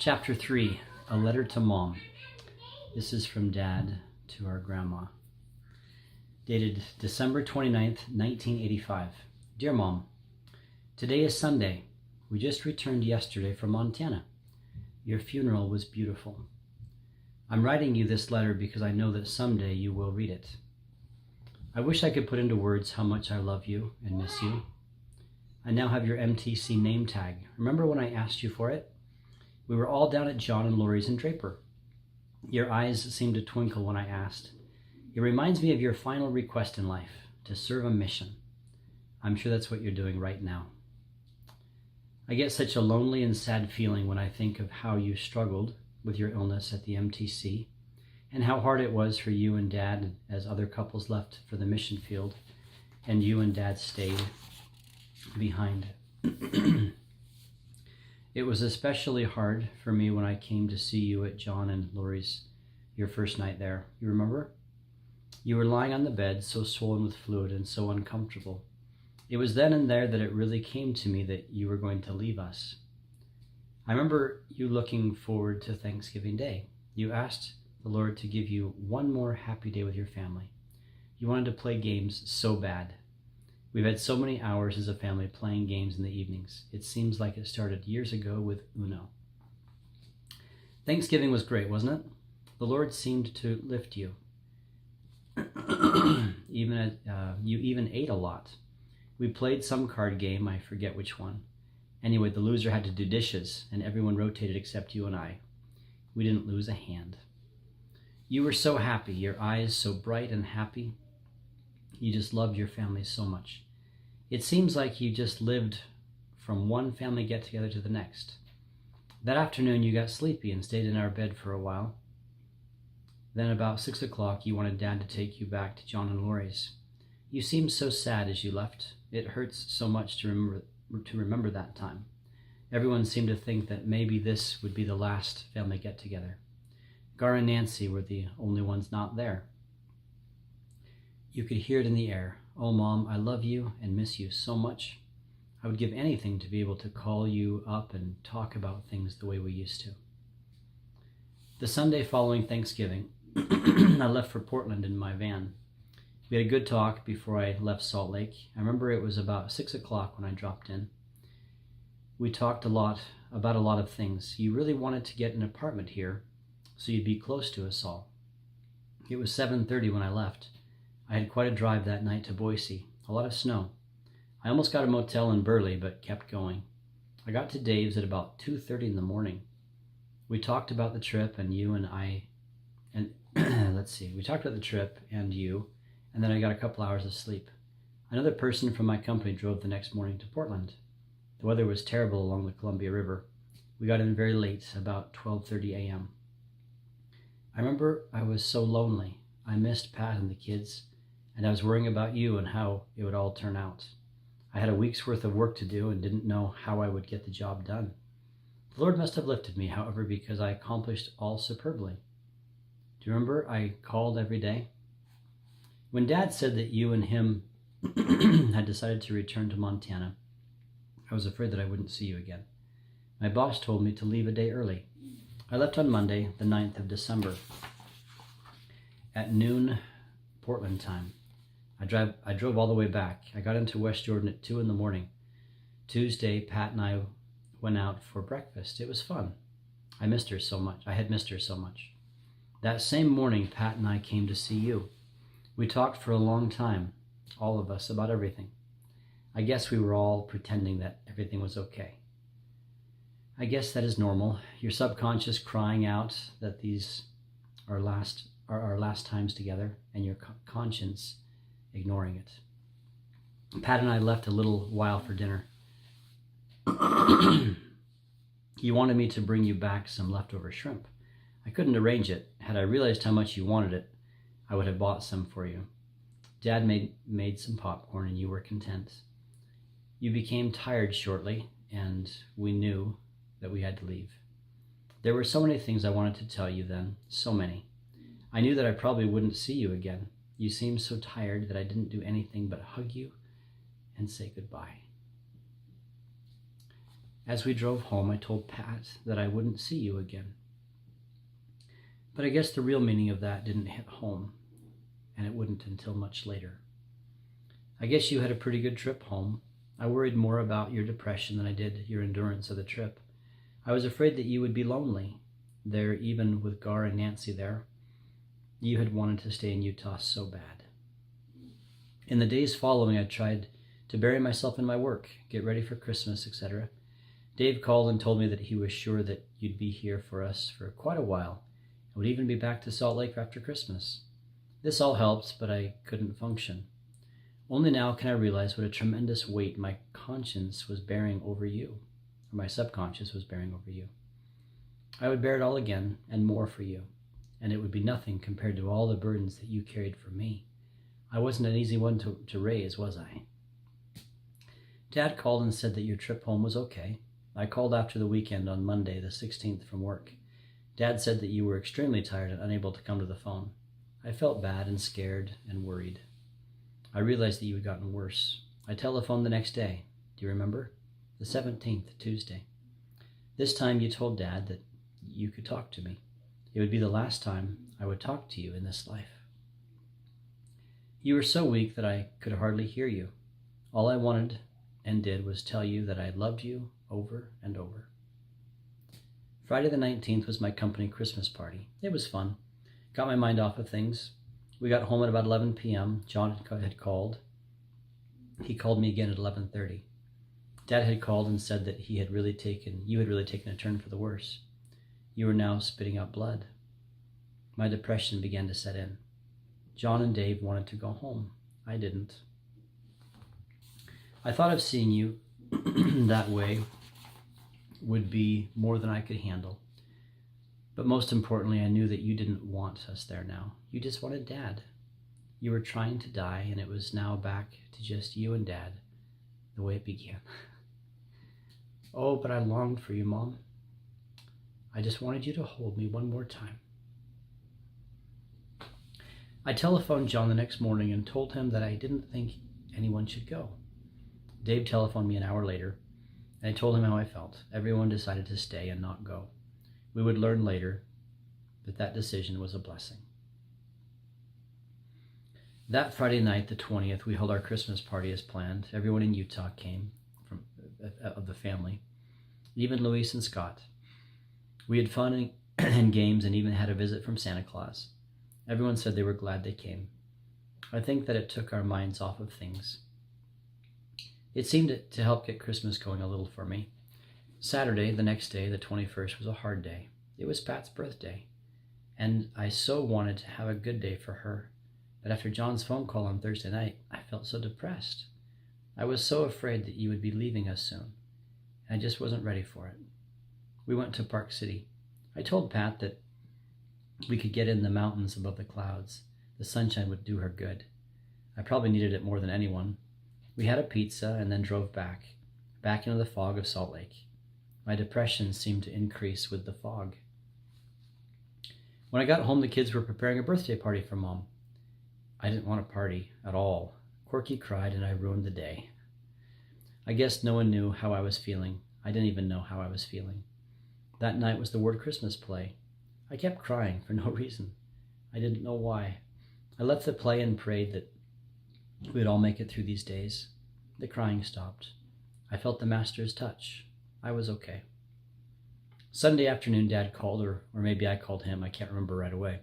Chapter 3, A Letter to Mom. This is from Dad to our grandma. Dated December 29th, 1985. Dear Mom, today is Sunday. We just returned yesterday from Montana. Your funeral was beautiful. I'm writing you this letter because I know that someday you will read it. I wish I could put into words how much I love you and miss you. I now have your MTC name tag. Remember when I asked you for it? We were all down at John and Lori's in Draper. Your eyes seemed to twinkle when I asked. It reminds me of your final request in life, to serve a mission. I'm sure that's what you're doing right now. I get such a lonely and sad feeling when I think of how you struggled with your illness at the MTC and how hard it was for you and Dad as other couples left for the mission field and you and Dad stayed behind. It was especially hard for me when I came to see you at John and Lori's, your first night there. You remember? You were lying on the bed, so swollen with fluid and so uncomfortable. It was then and there that it really came to me that you were going to leave us. I remember you looking forward to Thanksgiving Day. You asked the Lord to give you one more happy day with your family. You wanted to play games so bad. We've had so many hours as a family playing games in the evenings. It seems like it started years ago with Uno. Thanksgiving was great, wasn't it? The Lord seemed to lift you. You even ate a lot. We played some card game, I forget which one. Anyway, the loser had to do dishes, and everyone rotated except you and I. We didn't lose a hand. You were so happy, your eyes so bright and happy. You just loved your family so much. It seems like you just lived from one family get-together to the next. That afternoon you got sleepy and stayed in our bed for a while. Then about 6 o'clock you wanted Dad to take you back to John and Lori's. You seemed so sad as you left. It hurts so much to remember that time. Everyone seemed to think that maybe this would be the last family get-together. Gar and Nancy were the only ones not there. You could hear it in the air. Oh, Mom, I love you and miss you so much. I would give anything to be able to call you up and talk about things the way we used to. The Sunday following Thanksgiving, I left for Portland in my van. We had a good talk before I left Salt Lake. I remember it was about 6 o'clock when I dropped in. We talked about a lot of things. You really wanted to get an apartment here so you'd be close to us all. It was 7:30 when I left. I had quite a drive that night to Boise, a lot of snow. I almost got a motel in Burley, but kept going. I got to Dave's at about 2:30 in the morning. We talked about the trip and you and I, and we talked about the trip and you, and then I got a couple hours of sleep. Another person from my company drove the next morning to Portland. The weather was terrible along the Columbia River. We got in very late, about 12:30 a.m. I remember I was so lonely. I missed Pat and the kids, and I was worrying about you and how it would all turn out. I had a week's worth of work to do and didn't know how I would get the job done. The Lord must have lifted me, however, because I accomplished all superbly. Do you remember I called every day? When Dad said that you and him had decided to return to Montana, I was afraid that I wouldn't see you again. My boss told me to leave a day early. I left on Monday, the 9th of December, at noon Portland time. I drove all the way back. I got into West Jordan at 2 in the morning. Tuesday, Pat and I went out for breakfast. It was fun. I missed her so much. I had missed her so much. That same morning, Pat and I came to see you. We talked for a long time, all of us, about everything. I guess we were all pretending that everything was okay. I guess that is normal. Your subconscious crying out that these are our last times together, and your conscience ignoring it. Pat and I left a little while for dinner. You wanted me to bring you back some leftover shrimp. I couldn't arrange it. Had I realized how much you wanted it, I would have bought some for you. Dad made some popcorn and you were content. You became tired shortly, and we knew that we had to leave. There were so many things I wanted to tell you then, so many. I knew that I probably wouldn't see you again. You seemed so tired that I didn't do anything but hug you and say goodbye. As we drove home, I told Pat that I wouldn't see you again. But I guess the real meaning of that didn't hit home, and it wouldn't until much later. I guess you had a pretty good trip home. I worried more about your depression than I did your endurance of the trip. I was afraid that you would be lonely there, even with Gar and Nancy there. You had wanted to stay in Utah so bad. In the days following, I tried to bury myself in my work, get ready for Christmas, etc. Dave called and told me that he was sure that you'd be here for us for quite a while, and would even be back to Salt Lake after Christmas. This all helped, but I couldn't function. Only now can I realize what a tremendous weight my conscience was bearing over you, or my subconscious was bearing over you. I would bear it all again and more for you, and it would be nothing compared to all the burdens that you carried for me. I wasn't an easy one to raise, was I? Dad called and said that your trip home was okay. I called after the weekend on Monday, the 16th, from work. Dad said that you were extremely tired and unable to come to the phone. I felt bad and scared and worried. I realized that you had gotten worse. I telephoned the next day. Do you remember? The 17th, Tuesday. This time you told Dad that you could talk to me. It would be the last time I would talk to you in this life. You were so weak that I could hardly hear you. All I wanted and did was tell you that I loved you over and over. Friday the 19th was my company Christmas party. It was fun. Got my mind off of things. We got home at about 11 p.m. John had called. He called me again at 11:30. Dad had called and said that you had really taken a turn for the worse. You were now spitting out blood. My depression began to set in. John and Dave wanted to go home. I didn't. I thought of seeing you that way would be more than I could handle. But most importantly, I knew that you didn't want us there now. You just wanted Dad. You were trying to die, and it was now back to just you and Dad, the way it began. Oh, but I longed for you, Mom. I just wanted you to hold me one more time. I telephoned John the next morning and told him that I didn't think anyone should go. Dave telephoned me an hour later, and I told him how I felt. Everyone decided to stay and not go. We would learn later that that decision was a blessing. That Friday night, the 20th, we held our Christmas party as planned. Everyone in Utah came of the family, even Luis and Scott. We had fun and games and even had a visit from Santa Claus. Everyone said they were glad they came. I think that it took our minds off of things. It seemed to help get Christmas going a little for me. Saturday, the next day, the 21st, was a hard day. It was Pat's birthday, and I so wanted to have a good day for her. But after John's phone call on Thursday night, I felt so depressed. I was so afraid that you would be leaving us soon, and I just wasn't ready for it. We went to Park City. I told Pat that we could get in the mountains above the clouds. The sunshine would do her good. I probably needed it more than anyone. We had a pizza and then drove back into the fog of Salt Lake. My depression seemed to increase with the fog. When I got home, the kids were preparing a birthday party for Mom. I didn't want a party at all. Corky cried and I ruined the day. I guess no one knew how I was feeling. I didn't even know how I was feeling. That night was the Word Christmas play. I kept crying for no reason. I didn't know why. I left the play and prayed that we'd all make it through these days. The crying stopped. I felt the Master's touch. I was okay. Sunday afternoon, Dad called, or maybe I called him. I can't remember right away,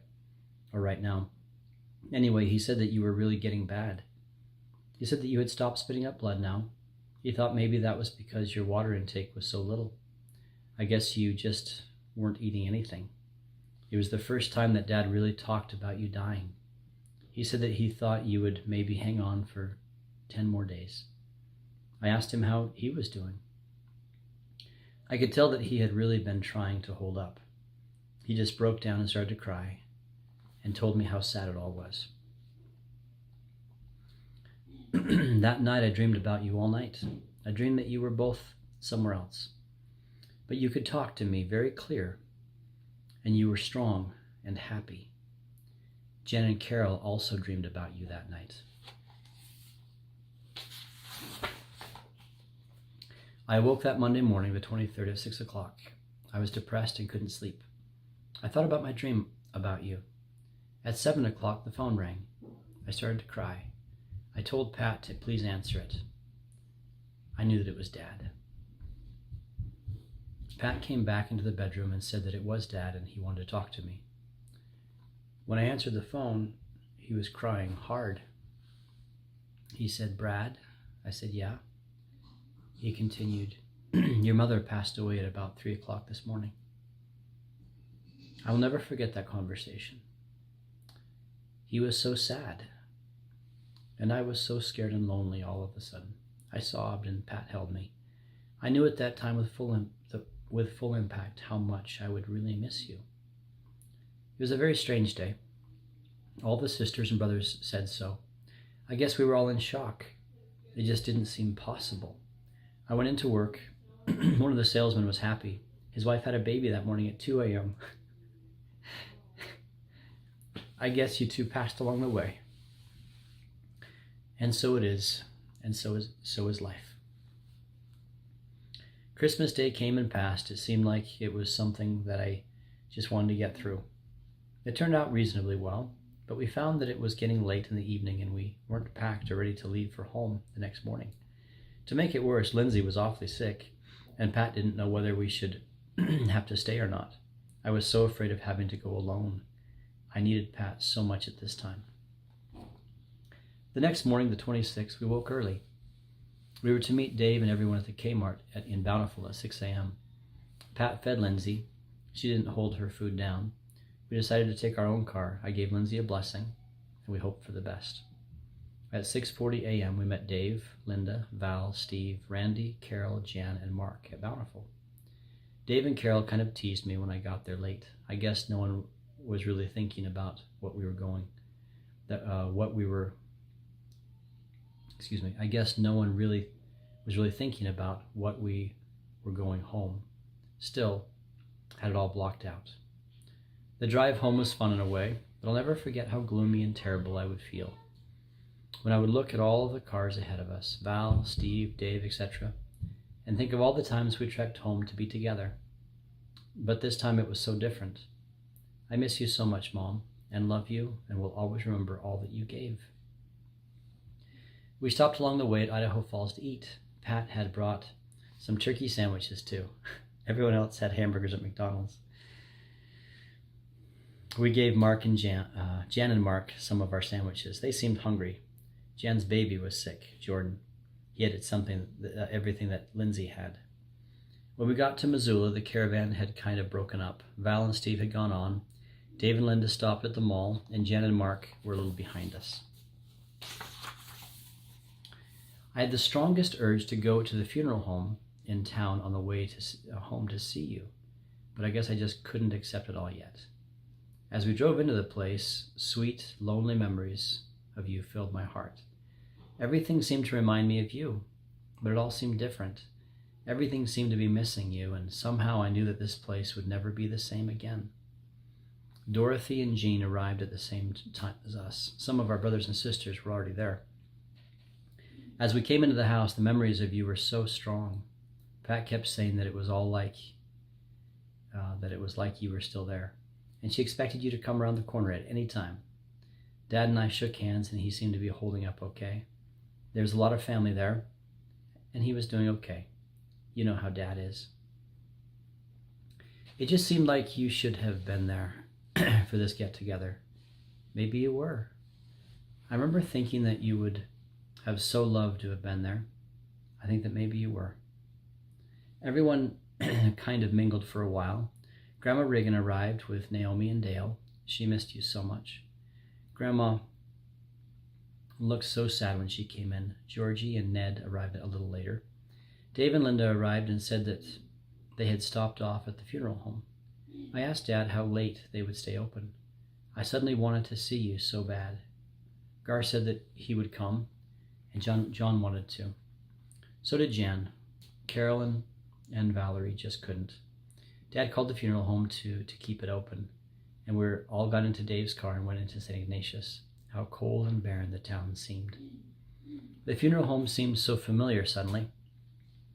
or right now. Anyway, he said that you were really getting bad. He said that you had stopped spitting up blood now. He thought maybe that was because your water intake was so little. I guess you just weren't eating anything. It was the first time that Dad really talked about you dying. He said that he thought you would maybe hang on for 10 more days. I asked him how he was doing. I could tell that he had really been trying to hold up. He just broke down and started to cry and told me how sad it all was. That night I dreamed about you all night. I dreamed that you were both somewhere else. But you could talk to me very clear, and you were strong and happy. Jen and Carol also dreamed about you that night. I awoke that Monday morning, the 23rd at 6 o'clock. I was depressed and couldn't sleep. I thought about my dream about you. At 7 o'clock, the phone rang. I started to cry. I told Pat to please answer it. I knew that it was Dad. Pat came back into the bedroom and said that it was Dad and he wanted to talk to me. When I answered the phone, he was crying hard. He said, "Brad?" I said, "Yeah." He continued, "Your mother passed away at about 3 o'clock this morning." I will never forget that conversation. He was so sad, and I was so scared and lonely all of a sudden. I sobbed and Pat held me. I knew at that time with full impact how much I would really miss you. It was a very strange day. All the sisters and brothers said so. I guess we were all in shock. It just didn't seem possible. I went into work. One of the salesmen was happy. His wife had a baby that morning at 2 a.m. I guess you two passed along the way. And so it is, and so is life. Christmas Day came and passed. It seemed like it was something that I just wanted to get through. It turned out reasonably well, but we found that it was getting late in the evening and we weren't packed or ready to leave for home the next morning. To make it worse, Lindsay was awfully sick, and Pat didn't know whether we should have to stay or not. I was so afraid of having to go alone. I needed Pat so much at this time. The next morning, the 26th, we woke early. We were to meet Dave and everyone at the Kmart in Bountiful at 6 a.m. Pat fed Lindsay. She didn't hold her food down. We decided to take our own car. I gave Lindsay a blessing, and we hoped for the best. At 6:40 a.m., we met Dave, Linda, Val, Steve, Randy, Carol, Jan, and Mark at Bountiful. Dave and Carol kind of teased me when I got there late. I guess no one was really thinking about what we were going. I guess no one was really thinking about what we were going home. Still, had it all blocked out. The drive home was fun in a way, but I'll never forget how gloomy and terrible I would feel when I would look at all of the cars ahead of us, Val, Steve, Dave, etc., and think of all the times we trekked home to be together. But this time it was so different. I miss you so much, Mom, and love you, and will always remember all that you gave. We stopped along the way at Idaho Falls to eat. Pat had brought some turkey sandwiches too. Everyone else had hamburgers at McDonald's. We gave Jan and Mark some of our sandwiches. They seemed hungry. Jan's baby was sick, Jordan. He had everything that Lindsay had. When we got to Missoula, the caravan had kind of broken up. Val and Steve had gone on. Dave and Linda stopped at the mall, and Jan and Mark were a little behind us. I had the strongest urge to go to the funeral home in town on the way to home to see you, but I guess I just couldn't accept it all yet. As we drove into the place, sweet, lonely memories of you filled my heart. Everything seemed to remind me of you, but it all seemed different. Everything seemed to be missing you, and somehow I knew that this place would never be the same again. Dorothy and Jean arrived at the same time as us. Some of our brothers and sisters were already there. As we came into the house, the memories of you were so strong. Pat kept saying that it was like you were still there, and she expected you to come around the corner at any time. Dad and I shook hands, and he seemed to be holding up okay. There was a lot of family there, and he was doing okay. You know how Dad is. It just seemed like you should have been there for this get-together. Maybe you were. I remember thinking that you would have so loved to have been there. I think that maybe you were. Everyone kind of mingled for a while. Grandma Reagan arrived with Naomi and Dale. She missed you so much. Grandma looked so sad when she came in. Georgie and Ned arrived a little later. Dave and Linda arrived and said that they had stopped off at the funeral home. I asked Dad how late they would stay open. I suddenly wanted to see you so bad. Gar said that he would come, and John wanted to. So did Jan. Carolyn and Valerie just couldn't. Dad called the funeral home to keep it open, and we all got into Dave's car and went into St. Ignatius. How cold and barren the town seemed. The funeral home seemed so familiar suddenly.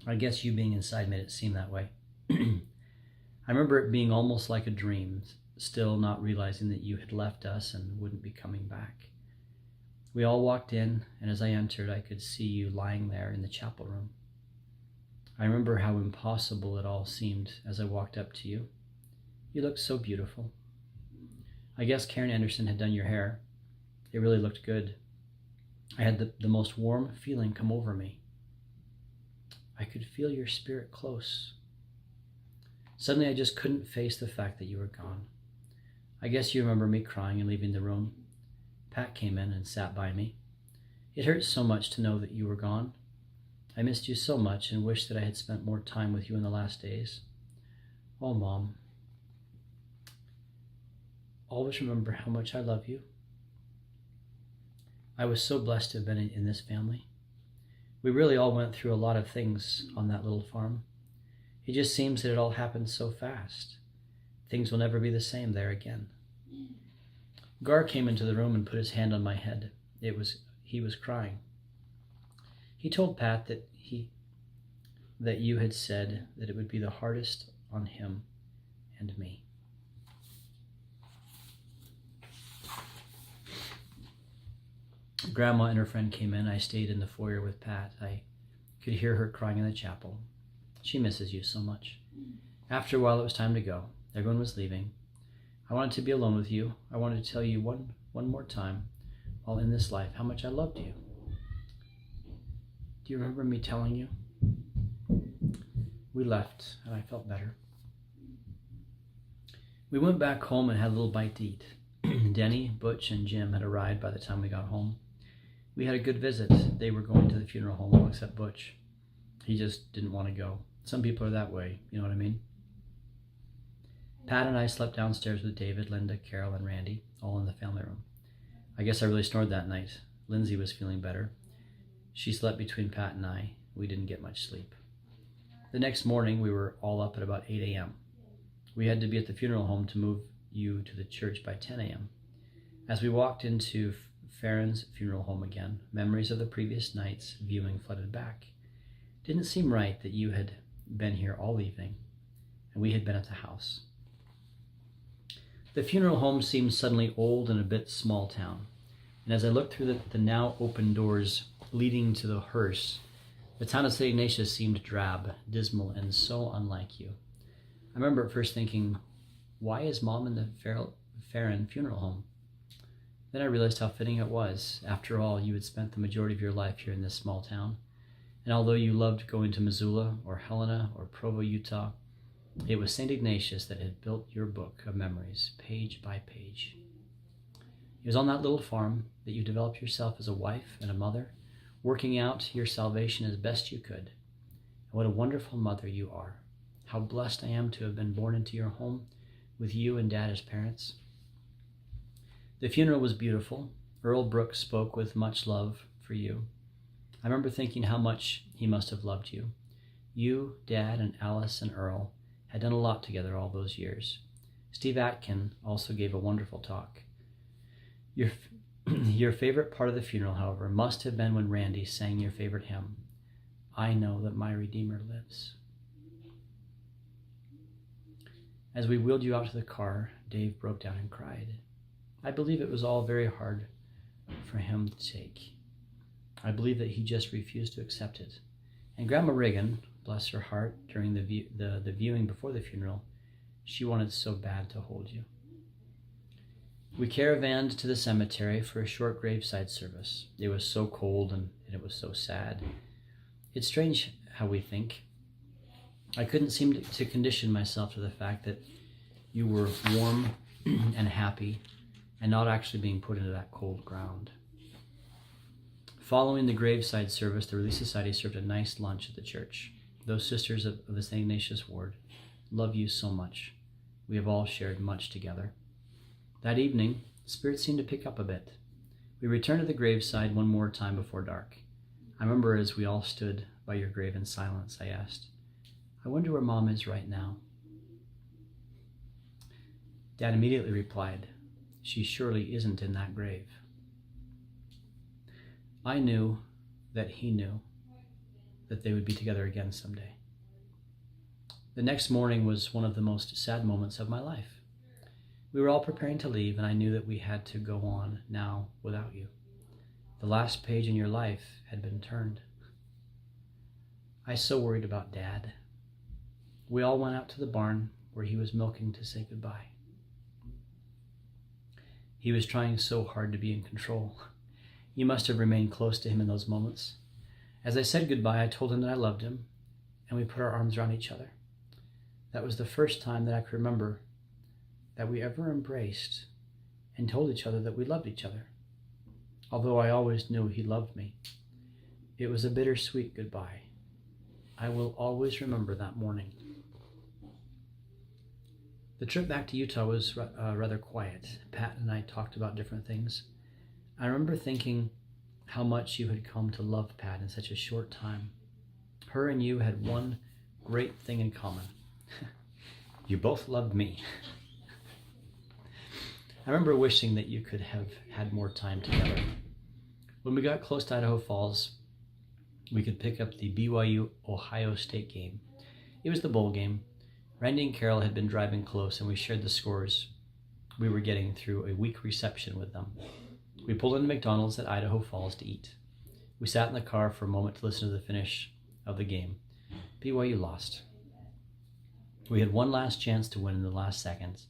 I guess you being inside made it seem that way. I remember it being almost like a dream, still not realizing that you had left us and wouldn't be coming back. We all walked in, and as I entered, I could see you lying there in the chapel room. I remember how impossible it all seemed as I walked up to you. You looked so beautiful. I guess Karen Anderson had done your hair. It really looked good. I had the most warm feeling come over me. I could feel your spirit close. Suddenly I just couldn't face the fact that you were gone. I guess you remember me crying and leaving the room. Pat came in and sat by me. It hurt so much to know that you were gone. I missed you so much and wished that I had spent more time with you in the last days. Oh, Mom. Always remember how much I love you. I was so blessed to have been in this family. We really all went through a lot of things on that little farm. It just seems that it all happened so fast. Things will never be the same there again. Gar came into the room and put his hand on my head. He was crying. He told Pat that you had said that it would be the hardest on him and me. Grandma and her friend came in. I stayed in the foyer with Pat. I could hear her crying in the chapel. She misses you so much. After a while, it was time to go. Everyone was leaving. I wanted to be alone with you. I wanted to tell you one more time, while in this life, how much I loved you. Do you remember me telling you? We left, and I felt better. We went back home and had a little bite to eat. Denny, Butch, and Jim had arrived by the time we got home. We had a good visit. They were going to the funeral home, all except Butch. He just didn't want to go. Some people are that way, you know what I mean? Pat and I slept downstairs with David, Linda, Carol, and Randy, all in the family room. I guess I really snored that night. Lindsay was feeling better. She slept between Pat and I. We didn't get much sleep. The next morning, we were all up at about 8 a.m. We had to be at the funeral home to move you to the church by 10 a.m. As we walked into Farron's funeral home again, memories of the previous night's viewing flooded back. It didn't seem right that you had been here all evening, and we had been at the house. The funeral home seemed suddenly old and a bit small town, and as I looked through the now open doors leading to the hearse, the town of St. Ignatius seemed drab, dismal, and so unlike you. I remember at first thinking, why is Mom in the Farron funeral home? Then I realized how fitting it was. After all, you had spent the majority of your life here in this small town, and although you loved going to Missoula or Helena or Provo, Utah, it was St. Ignatius that had built your book of memories, page by page. It was on that little farm that you developed yourself as a wife and a mother, working out your salvation as best you could. And what a wonderful mother you are. How blessed I am to have been born into your home with you and Dad as parents. The funeral was beautiful. Earl Brooks spoke with much love for you. I remember thinking how much he must have loved you. You, Dad, and Alice and Earl had done a lot together all those years. Steve Atkin also gave a wonderful talk. Your favorite part of the funeral, however, must have been when Randy sang your favorite hymn, I Know That My Redeemer Lives. As we wheeled you out to the car, Dave broke down and cried. I believe it was all very hard for him to take. I believe that he just refused to accept it. And Grandma Reagan, bless her heart, during the viewing before the funeral, she wanted so bad to hold you. We caravanned to the cemetery for a short graveside service. It was so cold and it was so sad. It's strange how we think. I couldn't seem to condition myself to the fact that you were warm and happy and not actually being put into that cold ground. Following the graveside service, the Relief Society served a nice lunch at the church. Those sisters of the St. Ignatius ward love you so much. We have all shared much together. That evening, spirits seemed to pick up a bit. We returned to the graveside one more time before dark. I remember as we all stood by your grave in silence, I asked, I wonder where Mom is right now. Dad immediately replied, she surely isn't in that grave. I knew that he knew that they would be together again someday. The next morning was one of the most sad moments of my life. We were all preparing to leave, and I knew that we had to go on now without you. The last page in your life had been turned. I so worried about Dad. We all went out to the barn where he was milking to say goodbye. He was trying so hard to be in control. You must have remained close to him in those moments. As I said goodbye, I told him that I loved him, and we put our arms around each other. That was the first time that I could remember that we ever embraced and told each other that we loved each other. Although I always knew he loved me, it was a bittersweet goodbye. I will always remember that morning. The trip back to Utah was rather quiet. Pat and I talked about different things. I remember thinking how much you had come to love Pat in such a short time. Her and you had one great thing in common. You both loved me. I remember wishing that you could have had more time together. When we got close to Idaho Falls, we could pick up the BYU-Ohio State game. It was the bowl game. Randy and Carol had been driving close, and we shared the scores we were getting through a week reception with them. We pulled into McDonald's at Idaho Falls to eat. We sat in the car for a moment to listen to the finish of the game. BYU lost. We had one last chance to win in the last seconds,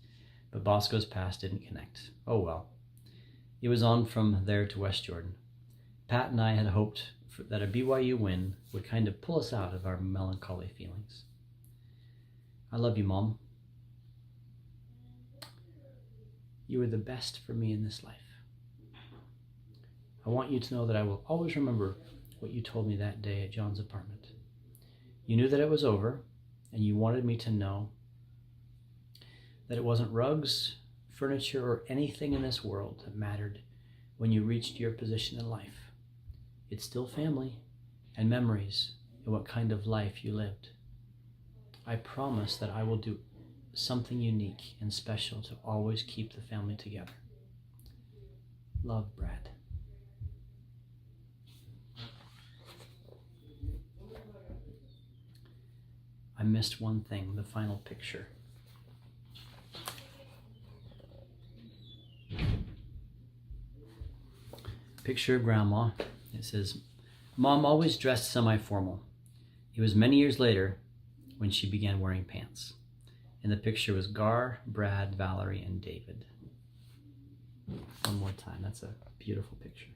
but Bosco's pass didn't connect. Oh well. It was on from there to West Jordan. Pat and I had hoped that a BYU win would kind of pull us out of our melancholy feelings. I love you, Mom. You were the best for me in this life. I want you to know that I will always remember what you told me that day at John's apartment. You knew that it was over, and you wanted me to know that it wasn't rugs, furniture, or anything in this world that mattered when you reached your position in life. It's still family and memories and what kind of life you lived. I promise that I will do something unique and special to always keep the family together. Love, Brad. I missed one thing, the final picture. Picture of Grandma. It says, Mom always dressed semi-formal. It was many years later when she began wearing pants. And the picture was Gar, Brad, Valerie, and David. One more time. That's a beautiful picture.